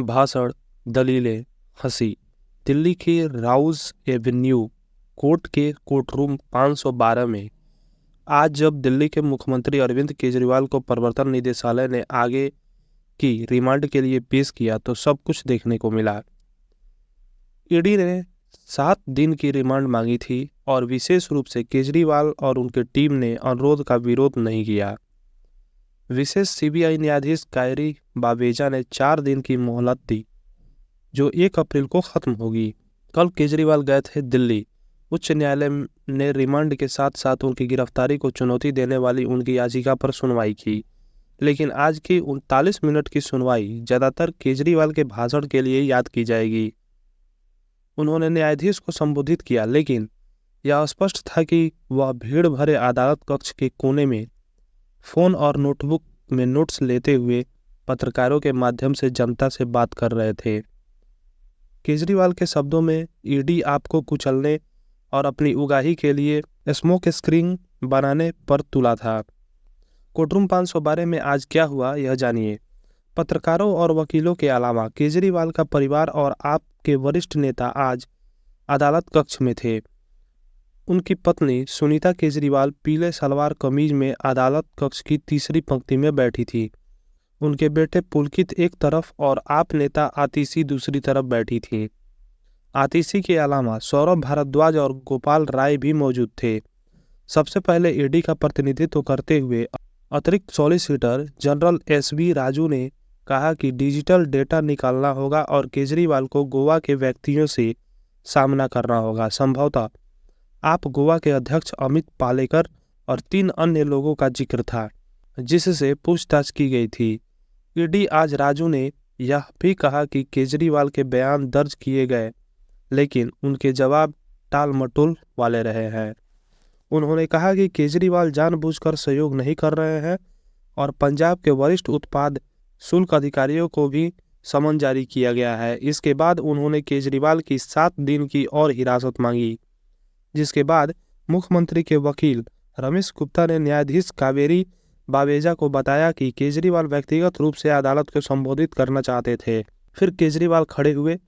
भाषण, दलीलें, हंसी। दिल्ली की राउज एवेन्यू कोर्ट के कोर्टरूम 512 में आज जब दिल्ली के मुख्यमंत्री अरविंद केजरीवाल को प्रवर्तन निदेशालय ने आगे की रिमांड के लिए पेश किया तो सब कुछ देखने को मिला। ईडी ने 7 दिन की रिमांड मांगी थी और विशेष रूप से केजरीवाल और उनकी टीम ने अनुरोध का विरोध नहीं किया। विशेष सीबीआई न्यायाधीश कायरी बावेजा ने 4 दिन की मोहलत दी जो 1 अप्रैल को खत्म होगी। कल केजरीवाल गए थे दिल्ली। उच्च न्यायालय ने रिमांड के साथ साथ उनकी गिरफ्तारी को चुनौती देने वाली उनकी याचिका पर सुनवाई की, लेकिन आज की 39 मिनट की सुनवाई ज़्यादातर केजरीवाल के भाषण के लिए याद की जाएगी। उन्होंने न्यायाधीश को संबोधित किया, लेकिन यह स्पष्ट था कि वह भीड़ भरे अदालत कक्ष के कोने में फोन और नोटबुक में नोट्स लेते हुए पत्रकारों के माध्यम से जनता से बात कर रहे थे। केजरीवाल के शब्दों में, ईडी आपको कुचलने और अपनी उगाही के लिए स्मोक स्क्रीन बनाने पर तुला था। कोर्टरूम 512 में आज क्या हुआ, यह जानिए। पत्रकारों और वकीलों के अलावा केजरीवाल का परिवार और आप के वरिष्ठ नेता आज अदालत कक्ष में थे। उनकी पत्नी सुनीता केजरीवाल पीले सलवार कमीज में अदालत कक्ष की तीसरी पंक्ति में बैठी थी। उनके बेटे पुलकित एक तरफ और आप नेता आतिशी दूसरी तरफ बैठी थी। आतिशी के अलावा सौरभ भारद्वाज और गोपाल राय भी मौजूद थे। सबसे पहले ईडी का प्रतिनिधित्व करते हुए अतिरिक्त सॉलिसिटर जनरल एसवी राजू ने कहा कि डिजिटल डेटा निकालना होगा और केजरीवाल को गोवा के व्यक्तियों से सामना करना होगा। संभवतः आप गोवा के अध्यक्ष अमित पालेकर और 3 अन्य लोगों का जिक्र था जिससे पूछताछ की गई थी। ईडी आज राजू ने यह भी कहा कि केजरीवाल के बयान दर्ज किए गए, लेकिन उनके जवाब टाल मटोल वाले रहे हैं। उन्होंने कहा कि केजरीवाल जानबूझकर सहयोग नहीं कर रहे हैं और पंजाब के वरिष्ठ उत्पाद शुल्क अधिकारियों को भी समन जारी किया गया है। इसके बाद उन्होंने केजरीवाल की 7 दिन की और हिरासत मांगी, जिसके बाद मुख्यमंत्री के वकील रमेश गुप्ता ने न्यायाधीश कावेरी बावेजा को बताया कि केजरीवाल व्यक्तिगत रूप से अदालत को संबोधित करना चाहते थे। फिर केजरीवाल खड़े हुए,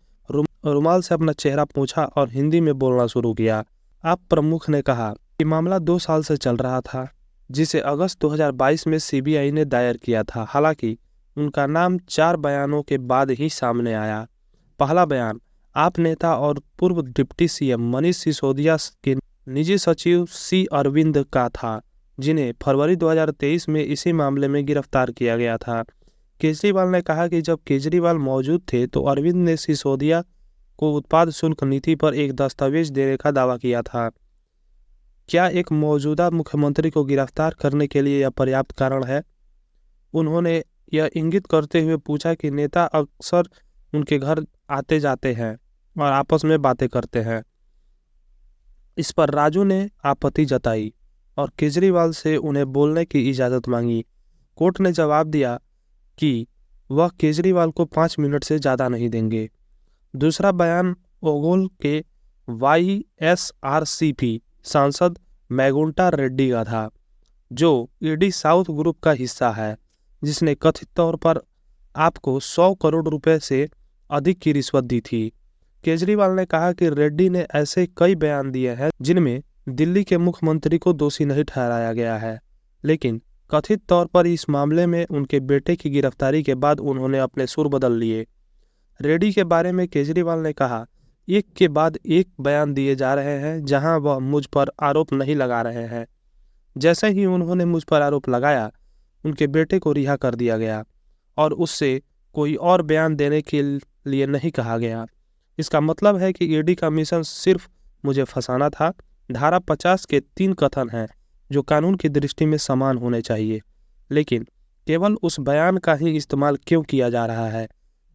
रुमाल से अपना चेहरा पोंछा और हिंदी में बोलना शुरू किया। आप प्रमुख ने कहा कि मामला 2 साल से चल रहा था, जिसे अगस्त 2022 में सीबीआई ने दायर किया था। हालांकि उनका नाम 4 बयानों के बाद ही सामने आया। पहला बयान आप नेता और पूर्व डिप्टी सीएम मनीष सिसोदिया के निजी सचिव सी अरविंद का था, जिन्हें फरवरी 2023 में इसी मामले में गिरफ्तार किया गया था। केजरीवाल ने कहा कि जब केजरीवाल मौजूद थे तो अरविंद ने सिसोदिया को उत्पाद शुल्क नीति पर एक दस्तावेज देने का दावा किया था। क्या एक मौजूदा मुख्यमंत्री को गिरफ्तार करने के लिए यह पर्याप्त कारण है? उन्होंने यह इंगित करते हुए पूछा कि नेता अक्सर उनके घर आते जाते हैं और आपस में बातें करते हैं। इस पर राजू ने आपत्ति जताई और केजरीवाल से उन्हें बोलने की इजाज़त मांगी। कोर्ट ने जवाब दिया कि वह केजरीवाल को 5 मिनट से ज़्यादा नहीं देंगे। दूसरा बयान ओगोल के वाईएसआरसीपी सांसद मैगुंटा रेड्डी का था, जो ईडी साउथ ग्रुप का हिस्सा है, जिसने कथित तौर पर आपको 100 करोड़ रुपए से अधिक की रिश्वत दी थी। केजरीवाल ने कहा कि रेड्डी ने ऐसे कई बयान दिए हैं जिनमें दिल्ली के मुख्यमंत्री को दोषी नहीं ठहराया गया है, लेकिन कथित तौर पर इस मामले में उनके बेटे की गिरफ्तारी के बाद उन्होंने अपने सुर बदल लिए। रेड्डी के बारे में केजरीवाल ने कहा, एक के बाद एक बयान दिए जा रहे हैं जहां वह मुझ पर आरोप नहीं लगा रहे हैं। जैसे ही उन्होंने मुझ पर आरोप लगाया, उनके बेटे को रिहा कर दिया गया और उससे कोई और बयान देने के लिए नहीं कहा गया। इसका मतलब है कि ईडी का मिशन सिर्फ मुझे फंसाना था। धारा 50 के 3 कथन हैं जो कानून की दृष्टि में समान होने चाहिए, लेकिन केवल उस बयान का ही इस्तेमाल क्यों किया जा रहा है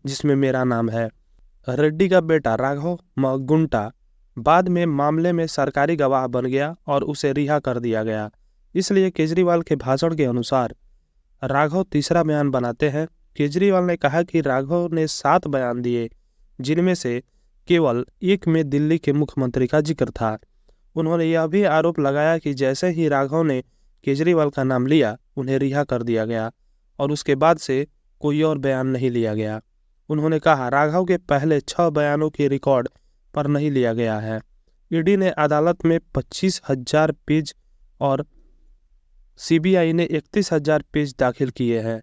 जिसमें मेरा नाम है? रेड्डी का बेटा राघव मगुंटा बाद में मामले में सरकारी गवाह बन गया और उसे रिहा कर दिया गया। इसलिए केजरीवाल के भाषण के अनुसार राघव तीसरा बयान बनाते हैं। केजरीवाल ने कहा कि राघव ने 7 बयान दिए, जिनमें से केवल एक में दिल्ली के मुख्यमंत्री का जिक्र था। उन्होंने यह भी आरोप लगाया कि जैसे ही राघव ने केजरीवाल का नाम लिया, उन्हें रिहा कर दिया गया और उसके बाद से कोई और बयान नहीं लिया गया। उन्होंने कहा, राघव के पहले 6 बयानों के रिकॉर्ड पर नहीं लिया गया है। ईडी ने अदालत में 25,000 पेज और सीबीआई ने 31,000 पेज दाखिल किए हैं।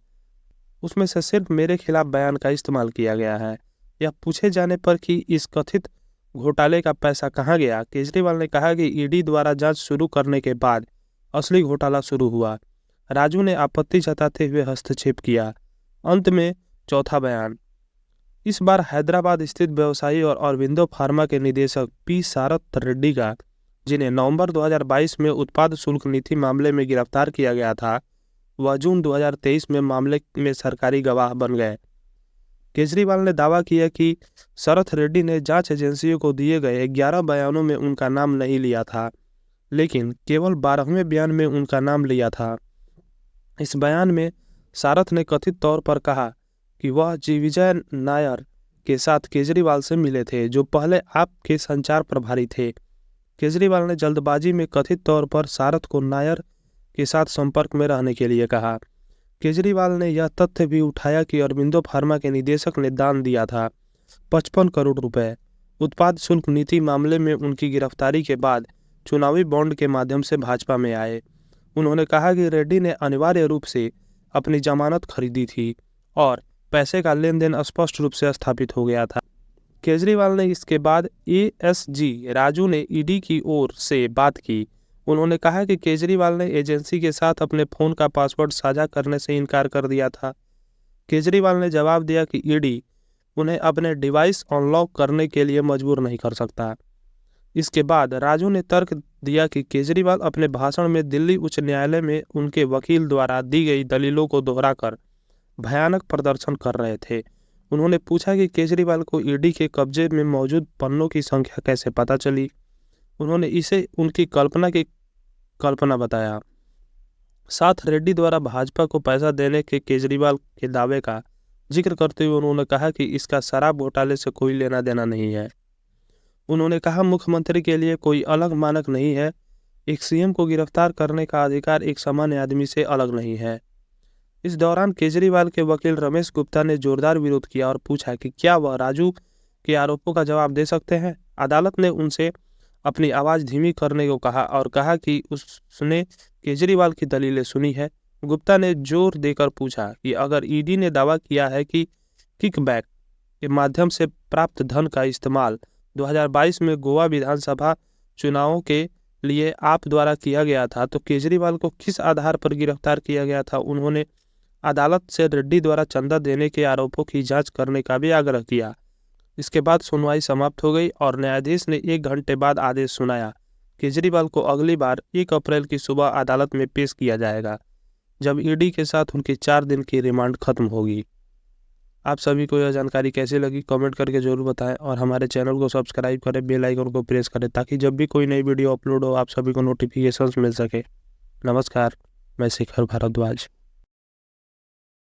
उसमें से सिर्फ मेरे खिलाफ बयान का इस्तेमाल किया गया है। यह पूछे जाने पर कि इस कथित घोटाले का पैसा कहाँ गया, केजरीवाल ने कहा कि ईडी द्वारा जांच शुरू करने के बाद असली घोटाला शुरू हुआ। राजू ने आपत्ति जताते हुए हस्तक्षेप किया। अंत में चौथा बयान। इस बार हैदराबाद स्थित व्यवसायी और अरविंदो फार्मा के निदेशक पी सारथ रेड्डी का, जिन्हें नवंबर 2022 में उत्पाद शुल्क नीति मामले में गिरफ्तार किया गया था, वह जून 2023 में मामले में सरकारी गवाह बन गए। केजरीवाल ने दावा किया कि शरथ रेड्डी ने जांच एजेंसियों को दिए गए 11 बयानों में उनका नाम नहीं लिया था, लेकिन केवल 12वें बयान में उनका नाम लिया था। इस बयान में सारथ ने कथित तौर पर कहा कि वह विजय नायर के साथ केजरीवाल से मिले थे, जो पहले आप के संचार प्रभारी थे। केजरीवाल ने जल्दबाजी में कथित तौर पर सारथ को नायर के साथ संपर्क में रहने के लिए कहा। केजरीवाल ने यह तथ्य भी उठाया कि अरविंदो फार्मा के निदेशक ने दान दिया था 55 करोड़ रुपए। उत्पाद शुल्क नीति मामले में उनकी गिरफ्तारी के बाद चुनावी बॉन्ड के माध्यम से भाजपा में आए। उन्होंने कहा कि रेड्डी ने अनिवार्य रूप से अपनी जमानत खरीदी थी और पैसे का लेन देन स्पष्ट रूप से स्थापित हो गया था। केजरीवाल ने इसके बाद एएसजी राजू ने ईडी की ओर से बात की। उन्होंने कहा कि केजरीवाल ने एजेंसी के साथ अपने फ़ोन का पासवर्ड साझा करने से इनकार कर दिया था। केजरीवाल ने जवाब दिया कि ईडी उन्हें अपने डिवाइस अनलॉक करने के लिए मजबूर नहीं कर सकता। इसके बाद राजू ने तर्क दिया कि केजरीवाल अपने भाषण में दिल्ली उच्च न्यायालय में उनके वकील द्वारा दी गई दलीलों को दोहराकर भयानक प्रदर्शन कर रहे थे। उन्होंने पूछा कि केजरीवाल को ईडी के कब्जे में मौजूद पन्नों की संख्या कैसे पता चली। उन्होंने इसे उनकी कल्पना बताया। साथ रेड्डी द्वारा भाजपा को पैसा देने के केजरीवाल के दावे का जिक्र करते हुए उन्होंने कहा कि इसका शराब घोटाले से कोई लेना देना नहीं है। उन्होंने कहा, मुख्यमंत्री के लिए कोई अलग मानक नहीं है। एक सीएम को गिरफ्तार करने का अधिकार एक सामान्य आदमी से अलग नहीं है। इस दौरान केजरीवाल के वकील रमेश गुप्ता ने जोरदार विरोध किया और पूछा कि क्या वह राजू के आरोपों का जवाब दे सकते हैं। अदालत ने उनसे अपनी आवाज़ धीमी करने को कहा और कहा कि उसने केजरीवाल की दलीलें सुनी है। गुप्ता ने जोर देकर पूछा कि अगर ईडी ने दावा किया है कि किकबैक के माध्यम से प्राप्त धन का इस्तेमाल 2022 में गोवा विधानसभा चुनावों के लिए आप द्वारा किया गया था, तो केजरीवाल को किस आधार पर गिरफ्तार किया गया था। उन्होंने अदालत से रेड्डी द्वारा चंदा देने के आरोपों की जांच करने का भी आग्रह किया। इसके बाद सुनवाई समाप्त हो गई और न्यायाधीश ने 1 घंटे बाद आदेश सुनाया। केजरीवाल को अगली बार 1 अप्रैल की सुबह अदालत में पेश किया जाएगा, जब ईडी के साथ उनकी 4 दिन की रिमांड खत्म होगी। आप सभी को यह जानकारी कैसी लगी कमेंट करके जरूर बताएं और हमारे चैनल को सब्सक्राइब करें, बेल आइकन को प्रेस करें ताकि जब भी कोई नई वीडियो अपलोड हो आप सभी को नोटिफिकेशंस मिल सके। नमस्कार, मैं शिखर भारद्वाज।